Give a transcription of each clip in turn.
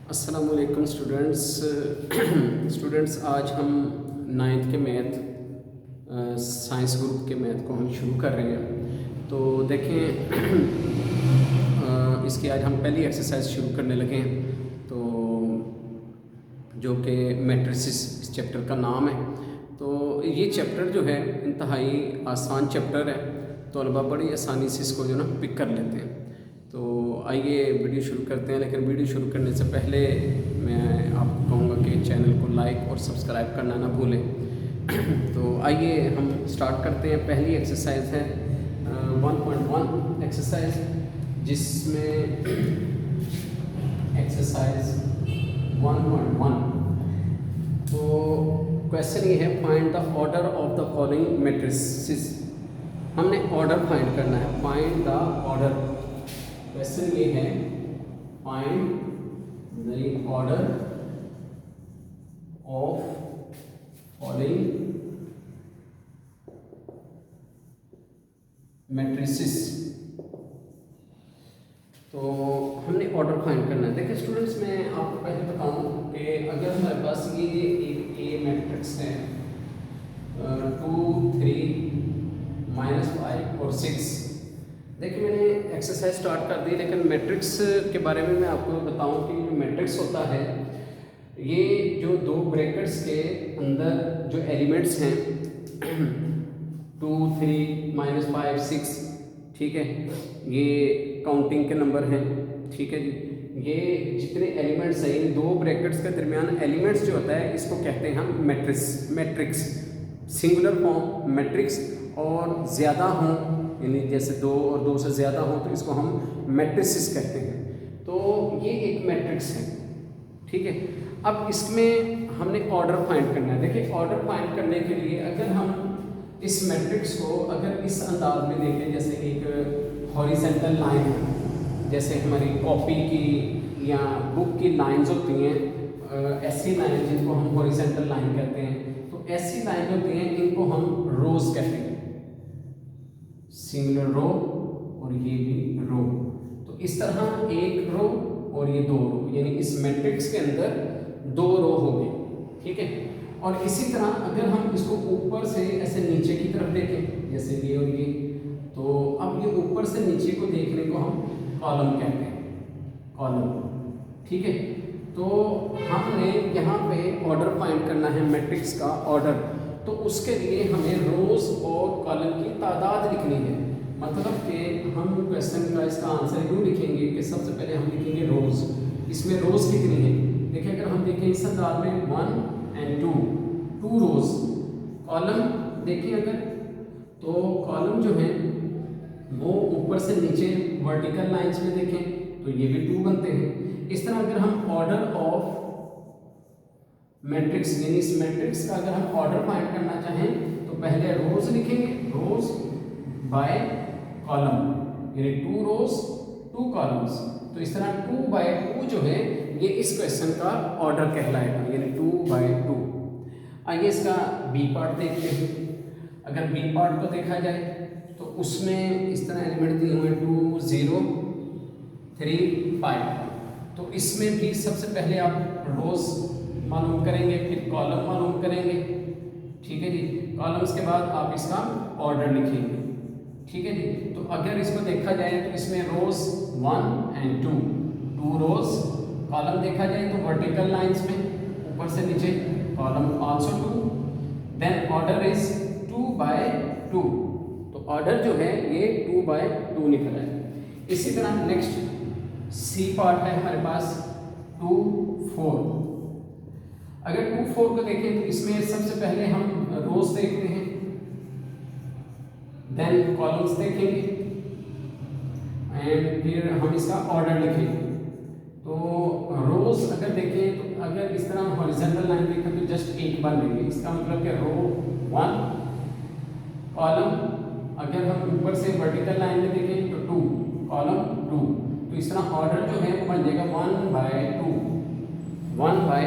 अस्सलामुअलैकुम स्टूडेंट्स आज हम नाइन्थ के मैथ साइंस ग्रुप के मैथ को हम शुरू कर रहे हैं। तो देखें इसकी आज हम पहली एक्सरसाइज शुरू करने लगे हैं, तो जो कि मैट्रिसेस इस चैप्टर का नाम है। तो ये चैप्टर जो है इंतहाई आसान चैप्टर है, तो तलबा बड़ी आसानी से इसको जो ना पिक कर लेते हैं। तो आइए वीडियो शुरू करते हैं, लेकिन वीडियो शुरू करने से पहले मैं आपको कहूँगा कि चैनल को लाइक और सब्सक्राइब करना ना भूलें। तो आइए हम स्टार्ट करते हैं। पहली एक्सरसाइज है 1.1 एक्सरसाइज, जिसमें एक्सरसाइज 1.1 तो क्वेश्चन ये है, find the order of the following matrices. हमने ऑर्डर फाइंड करना है, फाइंड द ऑर्डर। क्वेश्चन ये है, find the order of following matrices. तो हमने ऑर्डर फाइंड करना है। देखिए स्टूडेंट्स, मैं आपको पहले बताऊं कि अगर हमारे पास ये एक ए मैट्रिक्स है 2 3 -5 और 6। देखिए मैंने एक्सरसाइज स्टार्ट कर दी, लेकिन मैट्रिक्स के बारे में मैं आपको बताऊं कि जो मैट्रिक्स होता है, ये जो दो ब्रैकेट्स के अंदर जो एलिमेंट्स हैं 2 3 -5 6, ठीक है, ये काउंटिंग के नंबर हैं, ठीक है जी। ये जितने एलिमेंट्स हैं, इन दो ब्रैकेट्स के दरमियान एलिमेंट्स जो होता है, इसको कहते हैं हम मैट्रिक्स सिंगुलर फॉर्म मैट्रिक्स, और ज़्यादा हों यानी जैसे 2 और 2 से ज़्यादा हो तो इसको हम मैट्रिसेस कहते हैं। तो ये एक मैट्रिक्स है, ठीक है। अब इसमें हमने ऑर्डर फाइंड करना है। देखिए ऑर्डर फाइंड करने के लिए अगर हम इस मैट्रिक्स को अगर इस अंदाज में देखें, जैसे एक हॉरिजेंटल लाइन, जैसे हमारी कॉपी की या बुक की लाइंस होती हैं, ऐसी लाइन जिनको हम हॉरिजेंटल लाइन कहते हैं, तो ऐसी लाइन होती हैं, इनको हम रोज कहते हैं, सिंगुलर रो और ये भी रो। तो इस तरह एक रो और ये 2 रो, यानी इस मैट्रिक्स के अंदर 2 रो हो गए, ठीक है। और इसी तरह अगर हम इसको ऊपर से ऐसे नीचे की तरफ देखें, जैसे ये और ये, तो अब ये ऊपर से नीचे को देखने को हम कॉलम कहते हैं, कॉलम, ठीक है। तो हमने यहाँ पे ऑर्डर फाइंड करना है मैट्रिक्स का ऑर्डर, तो उसके लिए हमें रोज और कॉलम की तादाद लिखनी है। मतलब कि हम क्वेश्चन का इसका आंसर यूँ लिखेंगे कि सबसे पहले हम लिखेंगे रोज। इसमें रोज कितनी है, देखिए अगर हम देखें इस अंदाज में 1 और 2 रोज। कॉलम देखिए अगर, तो कॉलम जो है वो ऊपर से नीचे वर्टिकल लाइंस में देखें तो ये भी 2 बनते हैं। इस तरह अगर हम ऑर्डर ऑफ मैट्रिक्स यानी इस मैट्रिक्स का अगर हम ऑर्डर फाइंड करना चाहें तो पहले रोज लिखेंगे, रोज बाय कॉलम, यानी 2 रोज 2 कॉलम्स। तो इस तरह 2 बाय 2 जो है ये इस क्वेश्चन का ऑर्डर कहलाएगा, यानी 2 बाय 2। आइए इसका बी पार्ट देखते हैं। अगर बी पार्ट को देखा जाए तो उसमें इस तरह एलिमेंट दिए हुए 2 0 3 5। तो इसमें भी सबसे पहले आप रोज मालूम करेंगे, फिर कॉलम मालूम करेंगे, ठीक है जी। कॉलम्स के बाद आप इसका ऑर्डर लिखेंगे, ठीक है जी। तो अगर इसको देखा जाए तो इसमें रोज 1 और 2 रोज। कॉलम देखा जाए तो वर्टिकल लाइंस में ऊपर से नीचे, column also 2, then order is 2 by 2। तो ऑर्डर जो है ये 2 बाय 2 निकल आए। इसी तरह नेक्स्ट सी पार्ट है हमारे पास 2 4। अगर 2 4 को देखें तो इसमें सबसे पहले हम रोज देखते हैं, देन कॉलम्स देखेंगे, एंड फिर हम इसका ऑर्डर लिखेंगे। तो रोज अगर देखें तो अगर इस तरह हॉरिजॉन्टल लाइन देखें तो जस्ट एक बार लेंगे, इसका मतलब कि रो 1, कॉलम अगर हम ऊपर से वर्टिकल लाइन में देखें तो 2, कॉलम 2। तो इस तरह ऑर्डर जो है वो बन जाएगा 1 बाय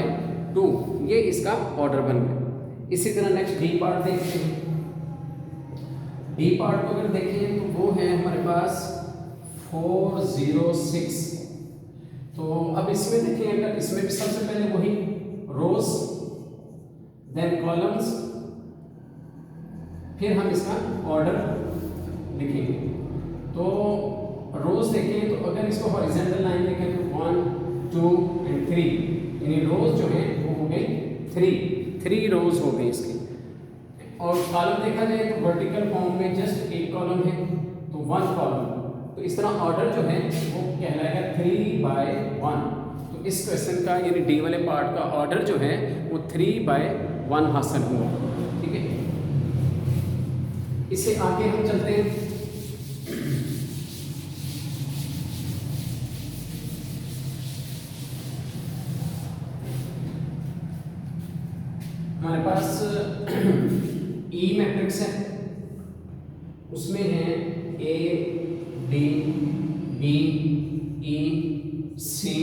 2, ये इसका ऑर्डर बन गया। इसी तरह नेक्स्ट डी पार्ट देखते हैं। डी पार्ट को अगर देखें तो वो है हमारे पास 4 0 6। तो तो अब इसमें देखिए, अगर इसमें भी सबसे पहले वही रोज, देन कॉलम्स, फिर हम इसका ऑर्डर लिखेंगे। तो रोज देखें तो अगर इसको हॉरिजॉन्टल लाइन देखें तो 1 2 एंड 3, यानी रोज जो है वो हो गई 3 रोज हो गई इसकी। और कॉलम देखा जाए तो वर्टिकल फॉर्म में जस्ट एक कॉलम है तो 1 कॉलम, तो इस तरह ऑर्डर जो है वो कहलाएगा 3/1। तो इस क्वेश्चन का यानी डी वाले पार्ट का ऑर्डर जो है वो 3/1 हासिल हुआ। ठीक है, इससे आगे हम चलते हैं। हमारे पास ई मैट्रिक्स है, उसमें है A D B E C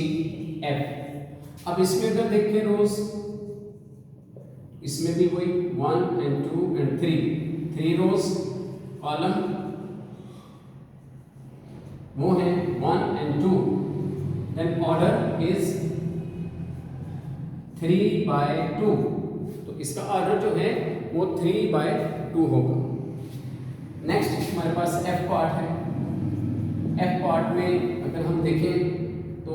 F. अब इसमें अगर देखें रोज, इसमें भी वही 1 and 2 and 3 रोज, कॉलम वो है 1 and 2, देन ऑर्डर इज 3/2। तो इसका ऑर्डर जो है वो 3/2 होगा। नेक्स्ट हमारे पास एफ पार्ट है। एफ पार्ट में अगर हम देखें तो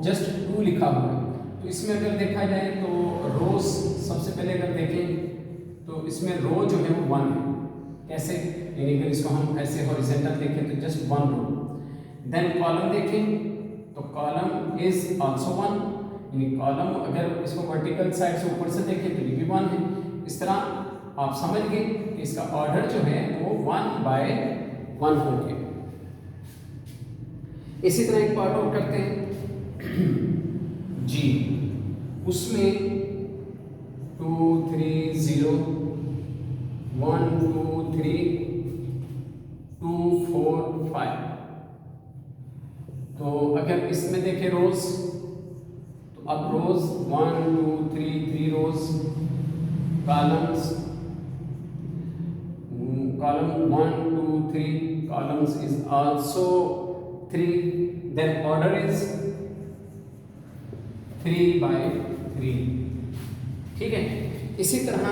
जस्ट 2 लिखा हुआ है, तो इसमें अगर देखा जाए तो रोज सबसे पहले अगर देखें तो इसमें रो जो है वो 1 है। कैसे, यानी अगर इसको हम ऐसे हॉरिजॉन्टल देखें तो जस्ट 1 रो। देन कॉलम देखें तो कॉलम इज आल्सो 1, यानी कॉलम अगर इसको वर्टिकल साइड से ऊपर से देखें तो ये भी 1 है। इस तरह आप समझ गए कि इसका ऑर्डर जो है वो 1/1 हो गया। इसी तरह एक पार्ट और करते हैं जी, उसमें 2 3 0 1 2 3 2 4 5। तो अगर इसमें देखें रोज, तो अब रोज 1 2 3 रोज, columns column 1 2 3 columns is also 3, then order is 3/3। ठीक है, इसी तरह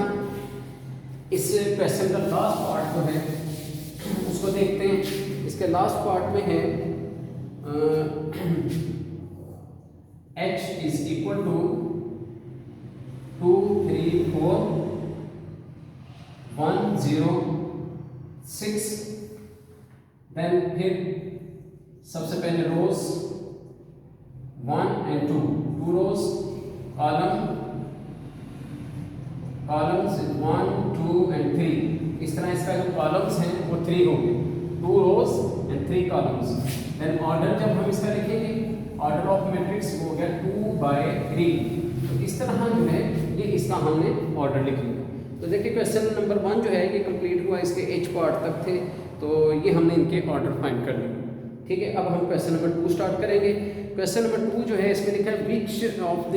इस क्वेश्चन का लास्ट पार्ट जो है उसको देखते हैं। इसके लास्ट पार्ट में है h is equal to 2 3 4 1 0 6, then फिर सबसे पहले रोज 1 and 2 रोज, कॉलम्स 1 2 and 3। इस तरह इसका जो कॉलम्स हैं वो 3 हो गए, 2 रोज and 3 कॉलम्स। देन ऑर्डर जब हम इसका लिखेंगे, ऑर्डर ऑफ मैट्रिक्स हो गया 2/3। तो इस तरह जो है ये इसका हमने ऑर्डर लिख लिया। तो देखिए क्वेश्चन नंबर 1 जो है ये कंप्लीट हुआ, इसके एच पार्ट तक थे, तो ये हमने इनके ऑर्डर फाइंड कर लिए। ठीक है, अब हम क्वेश्चन नंबर 2 स्टार्ट करेंगे। क्वेश्चन नंबर 2 जो है इसमें लिखा है which of the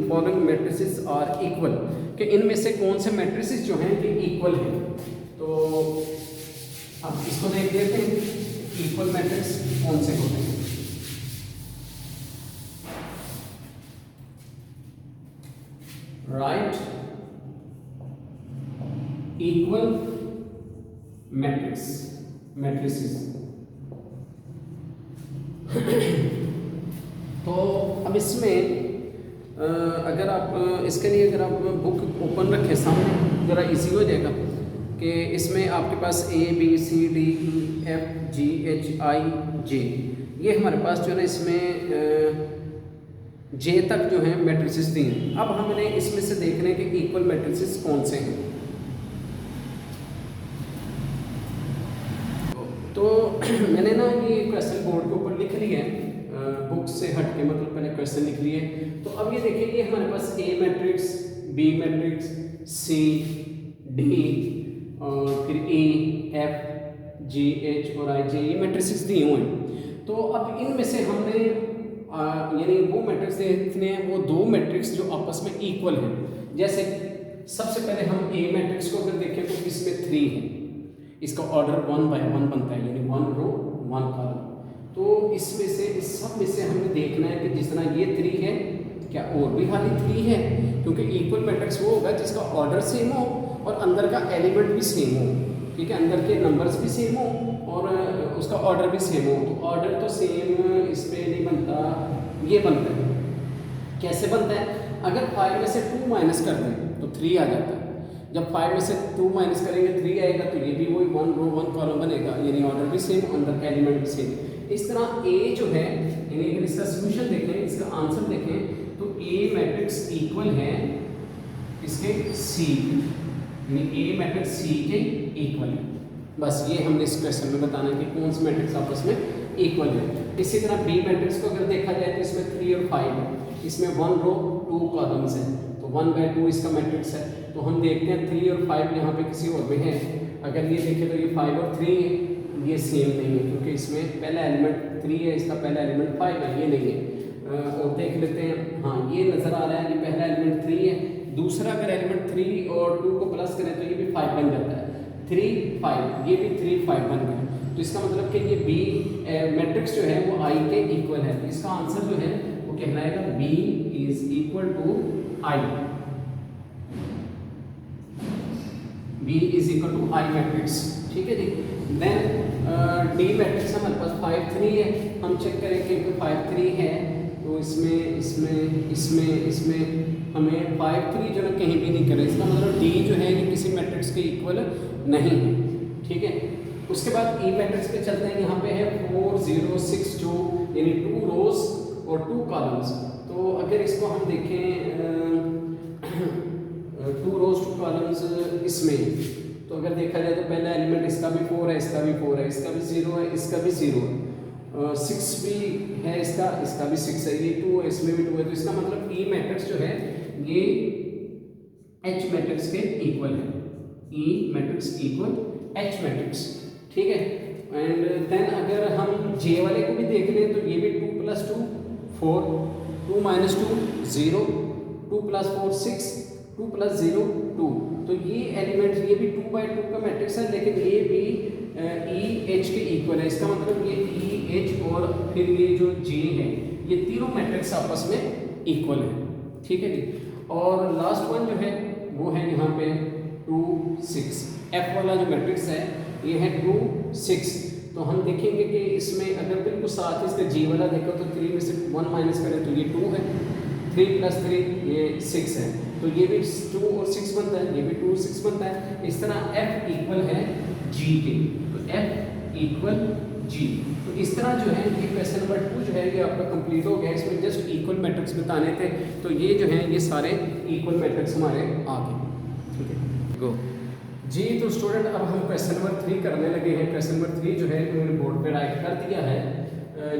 following matrices are equal, कि इनमें से कौन से मैट्रिसेस जो हैं ये इक्वल हैं। तो अब इसको देख लेते हैं, इक्वल मैट्रिक्स कौन से होते हैं। Right, equal matrices. तो अब इसमें अगर आप इसके लिए अगर आप बुक ओपन रखें सामने ज़रा इजी हो जाएगा कि इसमें आपके पास A B C D E F G H I J, ये हमारे पास जो है ना इसमें J तक जो है मैट्रिसेस दी हैं। अब हमने इसमें से देखने हैं कि इक्वल मैट्रिसेस कौन से हैं। तो मैंने ना ये क्वेश्चन बोर्ड के ऊपर लिख लिया है, बुक से हट के, मतलब पहले क्वेश्चन लिख लिए। तो अब ये देखिए, ये हमारे पास A matrix, B matrix, C D और फिर E F G H और I J, ये मैट्रिसेस दिए हुए हैं। तो अब इनमें से हमने यानी वो मैट्रिक्स देखने हैं, वो 2 मैट्रिक्स जो आपस में इक्वल हैं। जैसे सबसे पहले हम A मैट्रिक्स को अगर देखें तो इसमें 3 है, इसका ऑर्डर 1/1 बनता है, यानी 1 रो 1 कॉलम। तो इसमें से इस सब में से हमें देखना है कि जिस तरह ये 3 है, क्या और भी खाली 3 है, क्योंकि इक्वल मैट्रिक्स वो होगा जिसका ऑर्डर सेम हो और अंदर का एलिमेंट भी सेम हो, ठीक है, अंदर के नंबर्स भी सेम हो और उसका ऑर्डर भी सेम हो। तो ऑर्डर तो सेम इस पर नहीं बनता, ये बनता है। कैसे बनता है? अगर 5 में से 2 माइनस कर दें तो 3 आ जाता है। जब 5 में से 2 माइनस करेंगे 3 आएगा, तो ये भी वही 1 रो 1 कॉलम बनेगा, यानी ऑर्डर भी सेम, अंदर का एलिमेंट भी सेम। इस तरह ए जो है, यानी अगर इसका सोल्यूशन देखें, इसका आंसर देखें, तो ए मैट्रिक्स इक्वल है इसके सी, यानी ए मैट्रिक्स सी के इक्वल है। बस ये हमने इस क्वेश्चन में बताना है कि कौन से मैट्रिक्स आपस में इक्वल है। इसी तरह बी मैट्रिक्स को अगर देखा जाए तो इसमें 3 और 5 है, इसमें 1 रो 2 कॉलम्स हैं, तो 1/2 इसका मैट्रिक्स है। तो हम देखते हैं 3 और 5 यहाँ पे किसी और में है। अगर ये देखें तो ये 5 और 3 है, ये सेम नहीं है, क्योंकि इसमें पहला एलिमेंट 3 है, इसका पहला एलिमेंट 5 है, ये नहीं है। और देख लेते हैं, हाँ ये नज़र आ रहा है, ये पहला एलिमेंट 3 है, दूसरा अगर एलिमेंट 3 और 2 को प्लस करें तो ये भी 5 बन जाता है, 3 5, ये भी 3 5 बन गया। तो इसका मतलब कि ये बी मैट्रिक्स जो है वो आई के इक्वल है। इसका आंसर जो है वो कहलाएगा B is equal to I, B is equal to I matrix, ठीक है जी। देन डी मैट्रिक्स हमारे पास 5 3 है, हम चेक करेंगे कि 5 3 है, तो इसमें हमें 5 3 जो है कहीं भी नहीं करे, इसका मतलब डी जो है ये किसी मैट्रिक्स के इक्वल नहीं है, ठीक है। उसके बाद ई मैट्रिक्स पे चलते हैं, यहाँ पे है 4 0 6 2, यानी 2 रोज और 2 कॉलम्स। तो अगर इसको हम देखें 2 रोज 2 कॉलम्स इसमें, तो अगर देखा जाए तो पहला एलिमेंट इसका भी 4 है, इसका भी 4 है, इसका भी 0 है, इसका भी 0 है, 6 भी है, इसका भी 6 है, ये 2 है, इसमें भी 2 है। तो इसका मतलब ई मैट्रिक्स जो है ये एच मैट्रिक्स के इक्वल है, ई मैट्रिक्स इक्वल एच मैट्रिक्स, ठीक है। एंड देन अगर हम जे वाले को भी देख लें तो ये भी 2 + 2 4, 2 - 2 0, 2 + 4 6, 2 + 0 2। तो ये एलिमेंट ये भी 2/2 का मैट्रिक्स है, लेकिन ये भी ई एच के इक्वल है। इसका मतलब ये ई एच और फिर ये जो जे है, ये तीनों मैट्रिक्स आपस में इक्वल है, ठीक है जी। और लास्ट वन जो है वो है यहाँ पे 2 6, एफ वाला जो मैट्रिक्स है ये है 2 6। तो हम देखेंगे कि इसमें अगर बिल्कुल साथ इसका जी वाला देखो तो 3 में से 1 माइनस करें तो ये 2 है, 3 + 3 ये 6 है, तो ये भी 2 और 6 बनता है, ये भी 2 6 बनता है। इस तरह f इक्वल है g के, तो f इक्वल g। तो इस तरह जो है ये क्वेश्चन नंबर 2 जो है ये आपका कंप्लीट हो गया। इसमें जस्ट इक्वल मैट्रिक्स बताने थे, तो ये जो है ये सारे इक्वल मैट्रिक्स हमारे आ गए, ठीक है। गो जी। तो स्टूडेंट अब हम क्वेश्चन नंबर 3 करने लगे हैं। क्वेश्चन नंबर 3 जो है उन्होंने बोर्ड पे राइट कर दिया है,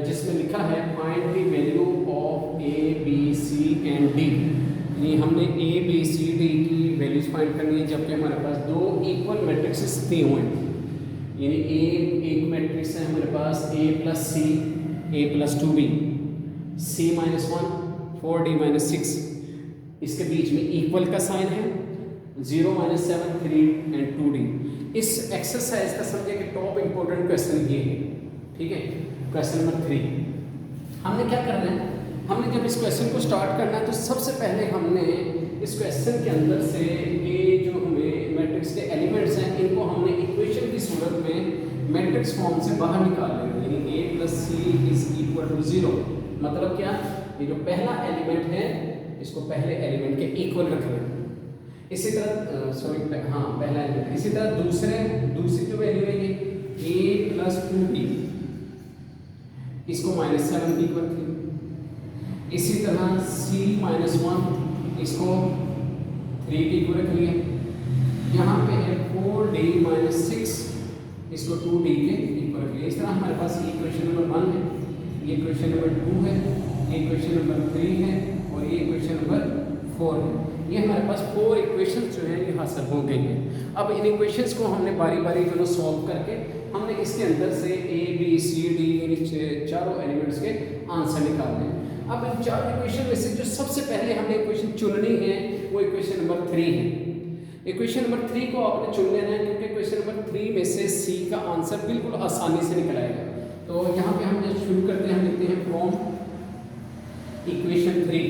जिसमें लिखा है find the value of A B C and D. ये हमने ए बी सी डी की वैल्यूज फाइंड करनी है, जबकि हमारे पास 2 इक्वल मैट्रिक्सेस दिए हुए हैं। यानी एक मैट्रिक्स है हमारे पास a + c, a + 2b, c - 1 4d - 6, इसके बीच में इक्वल का साइन है, 0 - 7 3 एंड 2d। इस एक्सरसाइज का समझे कि टॉप इंपॉर्टेंट क्वेश्चन ये है, ठीक है। क्वेश्चन नंबर 3 हमने क्या करना है, हमने जब इस क्वेश्चन को स्टार्ट करना है तो सबसे पहले हमने इस क्वेश्चन के अंदर से ये जो हमें मैट्रिक्स के एलिमेंट्स हैं इनको हमने इक्वेशन की सूरत में मैट्रिक्स फॉर्म से बाहर निकाल लेना, यानी a + c = 0। मतलब क्या, ये जो पहला एलिमेंट है इसको पहले एलिमेंट के इक्वल रख लें। इसी तरह पहला एलिमेंट, इसी तरह दूसरी जो वैल्यू है ये a + 2b, इसको -7 के इक्वल रखें। इसी तरह c - 1 इसको 3 के इक्वल रख लिया। यहाँ पे है 4d - 6, इसको 2d के इक्वल रख लिया। इस तरह हमारे पास ये इक्वेशन नंबर 1 है, ये इक्वेशन नंबर 2 है, ये इक्वेशन नंबर 3 है और ये इक्वेशन नंबर 4 है। ये हमारे पास 4 इक्वेशंस जो हैं ये हासिल हो गई हैं। अब इन इक्वेशंस को हमने बारी बारी जो सॉल्व करके हमने इसके अंदर से a b c d यानी चारों एलिमेंट्स के आंसर निकालने हैं। अब इन 4 इक्वेशन में से जो सबसे पहले हमने इक्वेशन चुननी है वो इक्वेशन नंबर 3 है। इक्वेशन नंबर 3 को आपने चुन लेना है, क्योंकि इक्वेशन नंबर 3 में से c का आंसर बिल्कुल आसानी से निकल आएगा। तो यहाँ पे हम जब शुरू करते हैं हम लिखते हैं फ्रॉम इक्वेशन 3।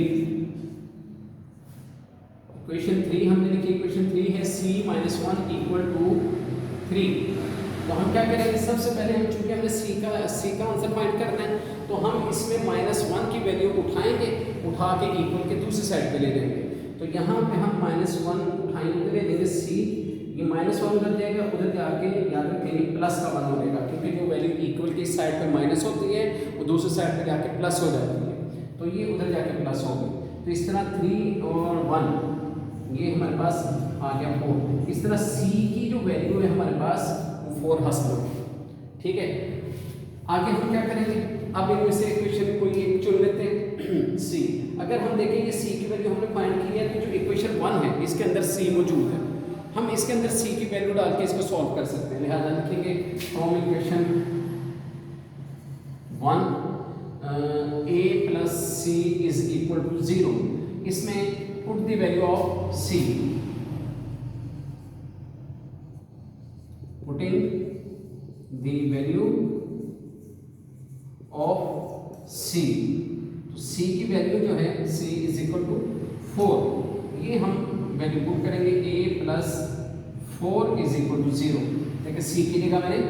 इक्वेशन 3 हमने लिखी, इक्वेशन 3 है c - 1 = 3। तो हम क्या करेंगे, सबसे पहले हम चूंकि हमने c का आंसर फाइंड करना है तो हम इसमें -1 की वैल्यू उठाएंगे, उठा के इक्वल के दूसरी साइड पे ले लेंगे। तो यहाँ पे हम -1 उठाएंगे तो ले लेंगे c, ये -1 उधर जाएगा, उधर जाके याद रखेंगे प्लस का बना होगा, क्योंकि जो वैल्यू इक्वल की साइड पे माइनस होती है वो दूसरी साइड पे जाके प्लस हो जाती है, तो ये उधर जाके प्लस हो गई। तो इस तरह 3 और 1 ये हमारे पास आ गया 4। इस तरह c की जो वैल्यू है हमारे पास वो 4 हासिल होगी। ठीक है, आगे हम क्या करेंगे, अब इनमें से इक्वेशन कोई एक चुन लेते हैं c। अगर हम देखेंगे c की वैल्यू हमने फाइंड की है, तो जो इक्वेशन 1 है इसके अंदर c मौजूद है, हम इसके अंदर c की वैल्यू डाल के इसको सॉल्व कर सकते हैं। लिहाजा लिखेंगे फ्रॉम इक्वेशन 1 a + c = 0। इसमें put the value of c, putting the value of c। तो c की वैल्यू जो है c = 4, ये हम वैल्यू पुट करेंगे a + 4 = 0। देखिए c की जगह मैंने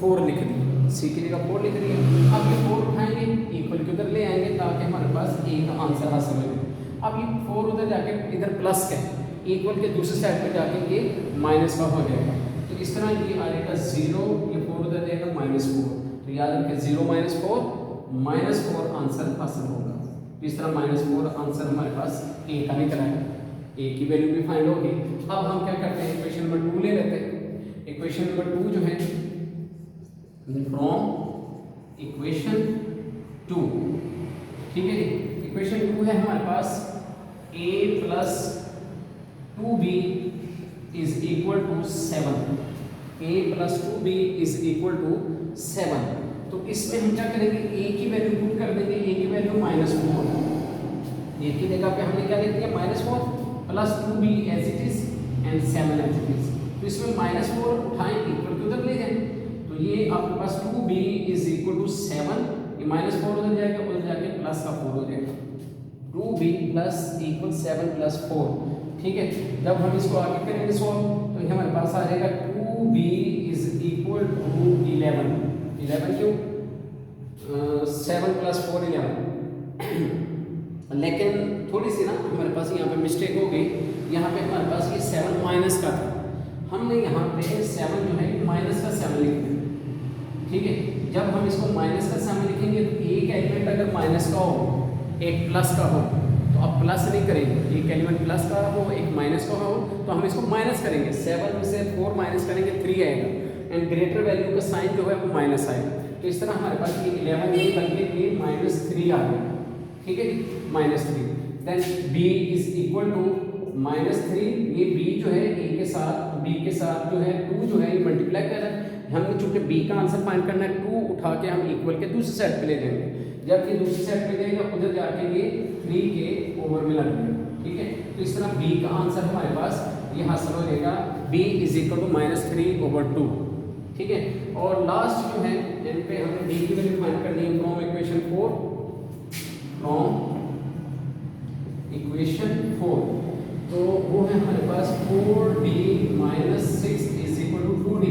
4 लिख दी, c की जगह 4 लिख दिया। अब ये 4 उठाएंगे, इक्वल के उधर ले आएंगे ताकि हमारे पास a का आंसर हासिल हो जाए। अब ये 4 उधर जाके इधर प्लस का है, इक्वल के दूसरी साइड पे जाके ये माइनस का हो जाएगा। तो इस तरह ये आ जाएगा 0, ये 4 उधर जाएगा -4। तो याद रखें 0 - 4 आंसर हासिल होगा। तो इस तरह -4 आंसर हमारे पास a का निकला है, a की वैल्यू भी फाइंड होगी। अब हम क्या करते हैं, इक्वेशन नंबर 2 ले लेते हैं। इक्वेशन नंबर 2 जो है फ्रॉम इक्वेशन 2, ठीक है जी। इक्वेशन 2 है हमारे पास a + 2b = 7। a + 2b = 7। तो इसमें हम क्या करेंगे, a की वैल्यू पुट कर देंगे, a की वैल्यू -4, a की जगह पे हमने क्या लिख दिया -4 + 2b as it is and 7 as it is. तो इसमें -4 उठाएं, इक्वल के उधर ले जाएं, तो ये आपके पास 2b = 7, ये -4 उधर जाएगा, उधर जाके प्लस का 4 हो जाएगा। 2b = 7 + 4, ठीक है। जब हम इसको आगे करेंगे सॉल्व तो ये हमारे पास आ जाएगा 2b = 11। 11 क्यों, 7 + 4 11। लेकिन थोड़ी सी ना हमारे पास यहाँ पे मिस्टेक हो गई, यहाँ पे हमारे पास ये 7 माइनस का था, हमने यहाँ पे 7 जो है माइनस का 7 लिख दिया। ठीक है, जब हम इसको माइनस का 7 लिखेंगे तो एक एलिमेंट अगर माइनस का हो एक प्लस का हो तो अब प्लस नहीं करेंगे, एक एलिमेंट प्लस का हो एक माइनस का हो तो हम इसको माइनस करेंगे। 7 में से 4 माइनस करेंगे 3 आएगा, एंड ग्रेटर वैल्यू का साइन जो है वो माइनस आएगा। तो इस तरह हमारे पास ये 11 नहीं बल्कि ये -3 आ गया। ठीक है जी, -3। देन b = -3, ये b जो है a के साथ b के साथ जो है 2 जो है ये मल्टीप्लाई कर रहा है। हमने चूंकि b का आंसर फाइंड करना है, 2 उठा के हम इक्वल के दूसरी साइड पे ले जाएंगे। जब ये दूसरी साइड पे जाएगा उधर जाके ये 3 के ओवर में लग जाएगा। ठीक है, तो इस तरह b का आंसर हमारे पास ये हासिल हो जाएगा, b = -3/2। ठीक है, और लास्ट जो है इन पे हमने d की वैल्यू फाइंड करनी है फ्रॉम इक्वेशन 4। फ्रॉम इक्वेशन 4 तो वो है हमारे पास 4d - 6 = 2d।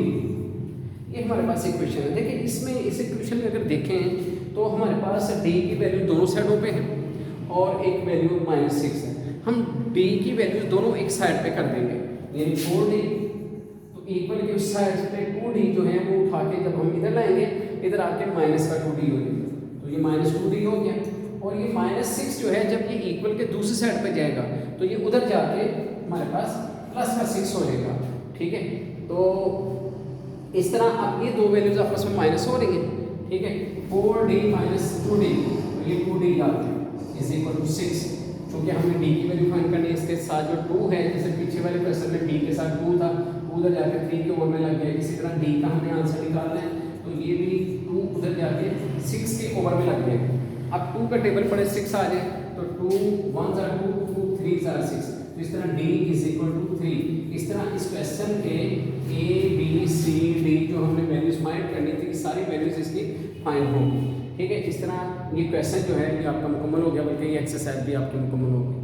ये हमारे पास इक्वेशन है। देखिए इसमें इस इक्वेशन में अगर देखें तो हमारे पास d की वैल्यू दोनों साइडों पे है और एक वैल्यू -6 है। हम d की वैल्यूज दोनों एक साइड पे कर देंगे, यानी 4d तो इक्वल के उस साइड पे 2d जो है वो उठा के जब हम इधर लाएंगे इधर आके -2d हो जाएगा, तो ये -2d हो गया। और ये -6 जो है जब ये इक्वल के दूसरी साइड पे जाएगा तो ये उधर जाके हमारे पास +6 हो जाएगा। ठीक है, तो इस तरह अब ये दो वैल्यूज आपस में माइनस हो रही हैं। ठीक है, 4d - 2d तो ये 2d जाते हैं = 6। क्योंकि हमने d की वैल्यू फाइंड करनी है, इसके साथ जो 2 है, जैसे पीछे वाले क्वेश्चन में d के साथ 2 था, उधर जाके 3 के ओर में लग गया। इसी तरह d का हमने आंसर निकालना है तो ये भी 2 उधर जाके 6 के ओवर में लग गया। अब 2 का टेबल पड़े 6 आ जाए तो 2 1 * 2 2 3 * 6, तो इस तरह d = 3। इस तरह इस क्वेश्चन के a b c d जो हमने वैल्यूज फाइंड करनी थी, सारी वैल्यूज इसकी फाइन होगी। ठीक है, इस तरह ये क्वेश्चन जो है ये आपका मुकम्मल हो गया, बल्कि ये एक्सरसाइज भी आपकी मुकम्मल हो गई।